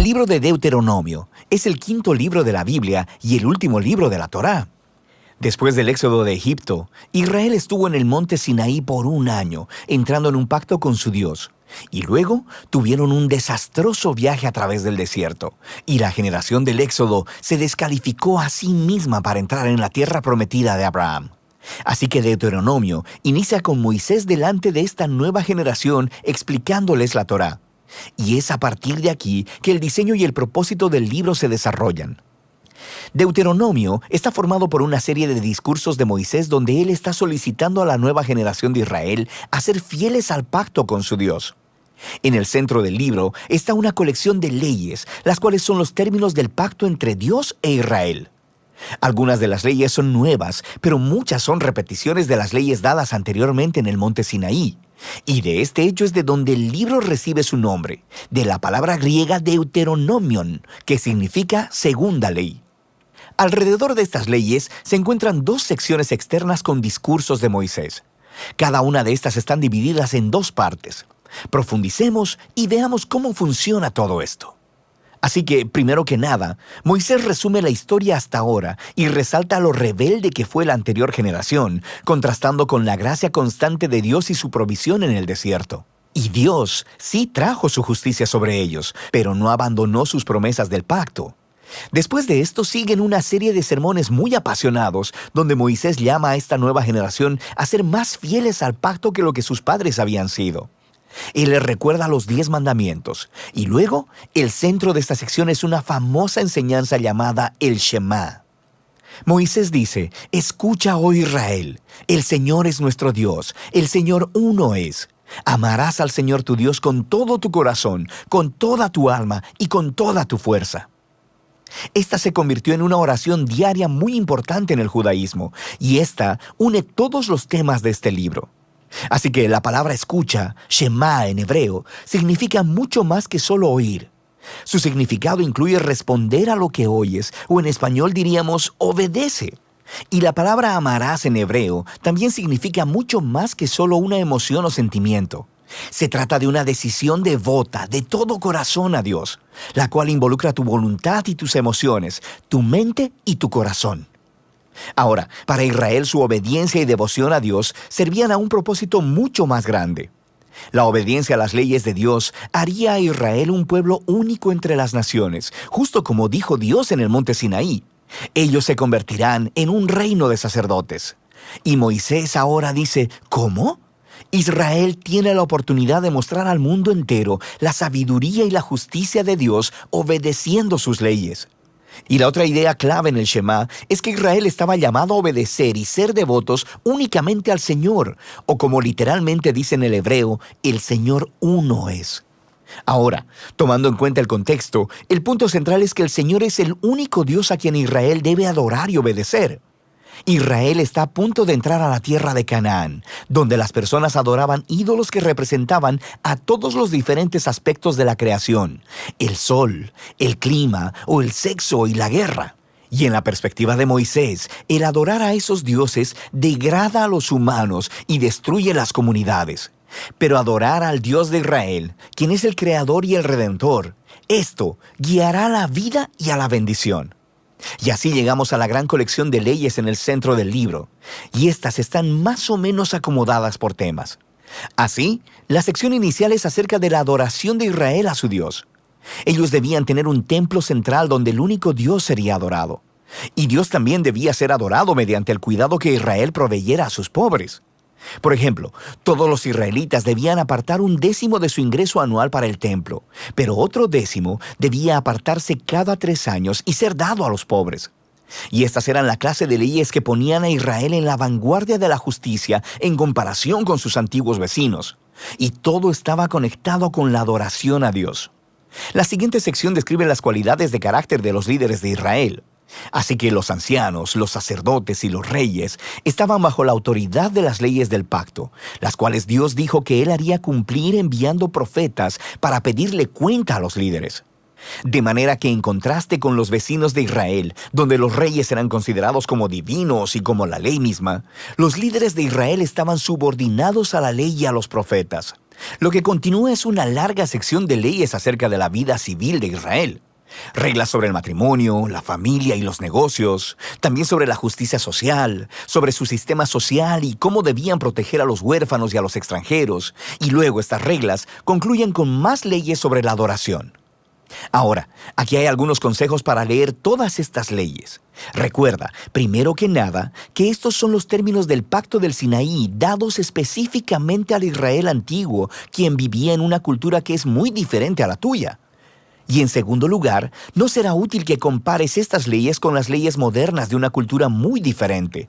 El libro de Deuteronomio es el quinto libro de la Biblia y el último libro de la Torá. Después del éxodo de Egipto, Israel estuvo en el monte Sinaí por un año, entrando en un pacto con su Dios. Y luego tuvieron un desastroso viaje a través del desierto, y la generación del éxodo se descalificó a sí misma para entrar en la tierra prometida de Abraham. Así que Deuteronomio inicia con Moisés delante de esta nueva generación explicándoles la Torá. Y es a partir de aquí que el diseño y el propósito del libro se desarrollan. Deuteronomio está formado por una serie de discursos de Moisés donde él está solicitando a la nueva generación de Israel a ser fieles al pacto con su Dios. En el centro del libro está una colección de leyes, las cuales son los términos del pacto entre Dios e Israel. Algunas de las leyes son nuevas, pero muchas son repeticiones de las leyes dadas anteriormente en el monte Sinaí. Y de este hecho es de donde el libro recibe su nombre, de la palabra griega Deuteronomion, que significa segunda ley. Alrededor de estas leyes se encuentran dos secciones externas con discursos de Moisés. Cada una de estas están divididas en dos partes. Profundicemos y veamos cómo funciona todo esto. Así que, primero que nada, Moisés resume la historia hasta ahora y resalta lo rebelde que fue la anterior generación, contrastando con la gracia constante de Dios y su provisión en el desierto. Y Dios sí trajo su justicia sobre ellos, pero no abandonó sus promesas del pacto. Después de esto siguen una serie de sermones muy apasionados, donde Moisés llama a esta nueva generación a ser más fieles al pacto que lo que sus padres habían sido. Él les recuerda los 10 mandamientos, y luego el centro de esta sección es una famosa enseñanza llamada el Shema. Moisés dice: «Escucha, oh Israel, el Señor es nuestro Dios, el Señor uno es. Amarás al Señor tu Dios con todo tu corazón, con toda tu alma y con toda tu fuerza». Esta se convirtió en una oración diaria muy importante en el judaísmo, y esta une todos los temas de este libro. Así que la palabra escucha, Shema en hebreo, significa mucho más que solo oír. Su significado incluye responder a lo que oyes, o en español diríamos obedece. Y la palabra amarás en hebreo también significa mucho más que solo una emoción o sentimiento. Se trata de una decisión devota, de todo corazón a Dios, la cual involucra tu voluntad y tus emociones, tu mente y tu corazón. Ahora, para Israel su obediencia y devoción a Dios servían a un propósito mucho más grande. La obediencia a las leyes de Dios haría a Israel un pueblo único entre las naciones, justo como dijo Dios en el monte Sinaí. Ellos se convertirán en un reino de sacerdotes. Y Moisés ahora dice: ¿cómo? Israel tiene la oportunidad de mostrar al mundo entero la sabiduría y la justicia de Dios obedeciendo sus leyes. Y la otra idea clave en el Shema es que Israel estaba llamado a obedecer y ser devotos únicamente al Señor, o como literalmente dice en el hebreo, el Señor uno es. Ahora, tomando en cuenta el contexto, el punto central es que el Señor es el único Dios a quien Israel debe adorar y obedecer. Israel está a punto de entrar a la tierra de Canaán, donde las personas adoraban ídolos que representaban a todos los diferentes aspectos de la creación: el sol, el clima o el sexo y la guerra. Y en la perspectiva de Moisés, el adorar a esos dioses degrada a los humanos y destruye las comunidades. Pero adorar al Dios de Israel, quien es el Creador y el Redentor, esto guiará a la vida y a la bendición. Y así llegamos a la gran colección de leyes en el centro del libro, y estas están más o menos acomodadas por temas. Así, la sección inicial es acerca de la adoración de Israel a su Dios. Ellos debían tener un templo central donde el único Dios sería adorado. Y Dios también debía ser adorado mediante el cuidado que Israel proveyera a sus pobres. Por ejemplo, todos los israelitas debían apartar 1/10 de su ingreso anual para el templo, pero otro 10 debía apartarse cada 3 años y ser dado a los pobres. Y estas eran la clase de leyes que ponían a Israel en la vanguardia de la justicia en comparación con sus antiguos vecinos. Y todo estaba conectado con la adoración a Dios. La siguiente sección describe las cualidades de carácter de los líderes de Israel. Así que los ancianos, los sacerdotes y los reyes estaban bajo la autoridad de las leyes del pacto, las cuales Dios dijo que Él haría cumplir enviando profetas para pedirle cuenta a los líderes. De manera que en contraste con los vecinos de Israel, donde los reyes eran considerados como divinos y como la ley misma, los líderes de Israel estaban subordinados a la ley y a los profetas. Lo que continúa es una larga sección de leyes acerca de la vida civil de Israel. Reglas sobre el matrimonio, la familia y los negocios, también sobre la justicia social, sobre su sistema social y cómo debían proteger a los huérfanos y a los extranjeros, y luego estas reglas concluyen con más leyes sobre la adoración. Ahora, aquí hay algunos consejos para leer todas estas leyes. Recuerda, primero que nada, que estos son los términos del Pacto del Sinaí dados específicamente al Israel antiguo, quien vivía en una cultura que es muy diferente a la tuya. Y en segundo lugar, no será útil que compares estas leyes con las leyes modernas de una cultura muy diferente.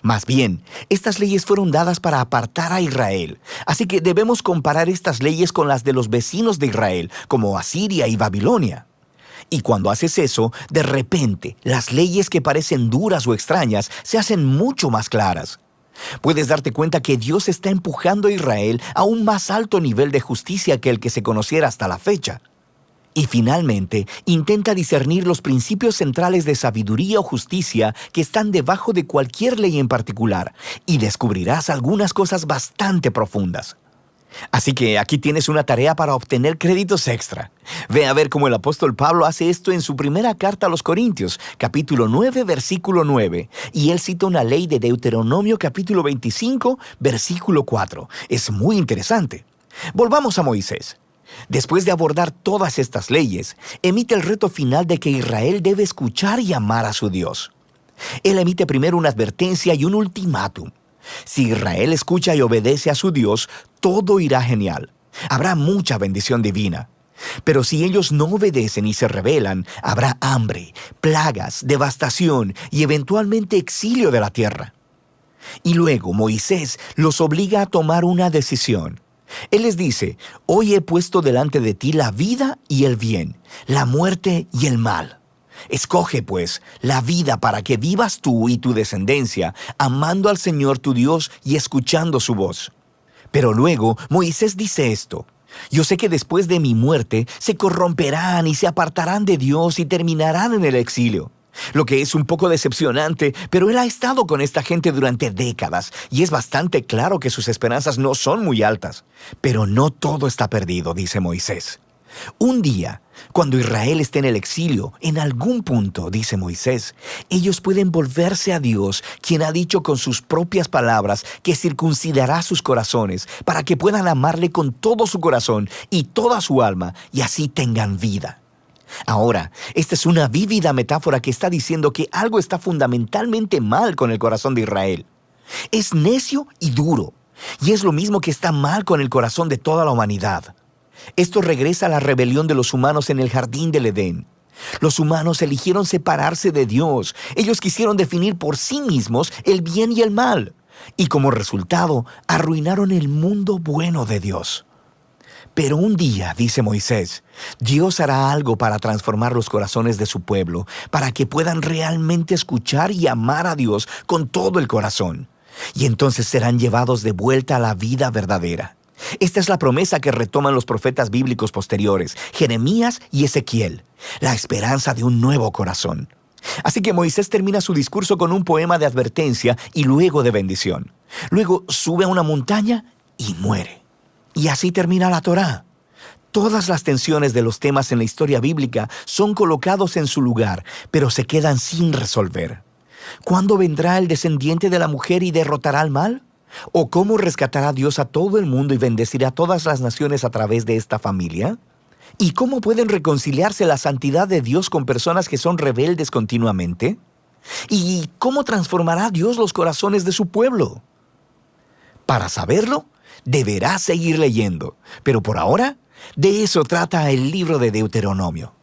Más bien, estas leyes fueron dadas para apartar a Israel, así que debemos comparar estas leyes con las de los vecinos de Israel, como Asiria y Babilonia. Y cuando haces eso, de repente, las leyes que parecen duras o extrañas se hacen mucho más claras. Puedes darte cuenta que Dios está empujando a Israel a un más alto nivel de justicia que el que se conociera hasta la fecha. Y finalmente, intenta discernir los principios centrales de sabiduría o justicia que están debajo de cualquier ley en particular, y descubrirás algunas cosas bastante profundas. Así que aquí tienes una tarea para obtener créditos extra. Ve a ver cómo el apóstol Pablo hace esto en su primera carta a los Corintios, capítulo 9, versículo 9, y él cita una ley de Deuteronomio capítulo 25, versículo 4. Es muy interesante. Volvamos a Moisés. Después de abordar todas estas leyes, emite el reto final de que Israel debe escuchar y amar a su Dios. Él emite primero una advertencia y un ultimátum. Si Israel escucha y obedece a su Dios, todo irá genial. Habrá mucha bendición divina. Pero si ellos no obedecen y se rebelan, habrá hambre, plagas, devastación y eventualmente exilio de la tierra. Y luego Moisés los obliga a tomar una decisión. Él les dice: hoy he puesto delante de ti la vida y el bien, la muerte y el mal. Escoge, pues, la vida para que vivas tú y tu descendencia, amando al Señor tu Dios y escuchando su voz. Pero luego Moisés dice esto: yo sé que después de mi muerte se corromperán y se apartarán de Dios y terminarán en el exilio. Lo que es un poco decepcionante, pero él ha estado con esta gente durante décadas y es bastante claro que sus esperanzas no son muy altas. Pero no todo está perdido, dice Moisés. Un día, cuando Israel esté en el exilio, en algún punto, dice Moisés, ellos pueden volverse a Dios, quien ha dicho con sus propias palabras que circuncidará sus corazones para que puedan amarle con todo su corazón y toda su alma y así tengan vida. Ahora, esta es una vívida metáfora que está diciendo que algo está fundamentalmente mal con el corazón de Israel. Es necio y duro, y es lo mismo que está mal con el corazón de toda la humanidad. Esto regresa a la rebelión de los humanos en el jardín del Edén. Los humanos eligieron separarse de Dios. Ellos quisieron definir por sí mismos el bien y el mal, y como resultado, arruinaron el mundo bueno de Dios. Pero un día, dice Moisés, Dios hará algo para transformar los corazones de su pueblo, para que puedan realmente escuchar y amar a Dios con todo el corazón. Y entonces serán llevados de vuelta a la vida verdadera. Esta es la promesa que retoman los profetas bíblicos posteriores, Jeremías y Ezequiel, la esperanza de un nuevo corazón. Así que Moisés termina su discurso con un poema de advertencia y luego de bendición. Luego sube a una montaña y muere. Y así termina la Torá. Todas las tensiones de los temas en la historia bíblica son colocados en su lugar, pero se quedan sin resolver. ¿Cuándo vendrá el descendiente de la mujer y derrotará al mal? ¿O cómo rescatará Dios a todo el mundo y bendecirá a todas las naciones a través de esta familia? ¿Y cómo pueden reconciliarse la santidad de Dios con personas que son rebeldes continuamente? ¿Y cómo transformará Dios los corazones de su pueblo? Para saberlo, deberás seguir leyendo, pero por ahora, de eso trata el libro de Deuteronomio.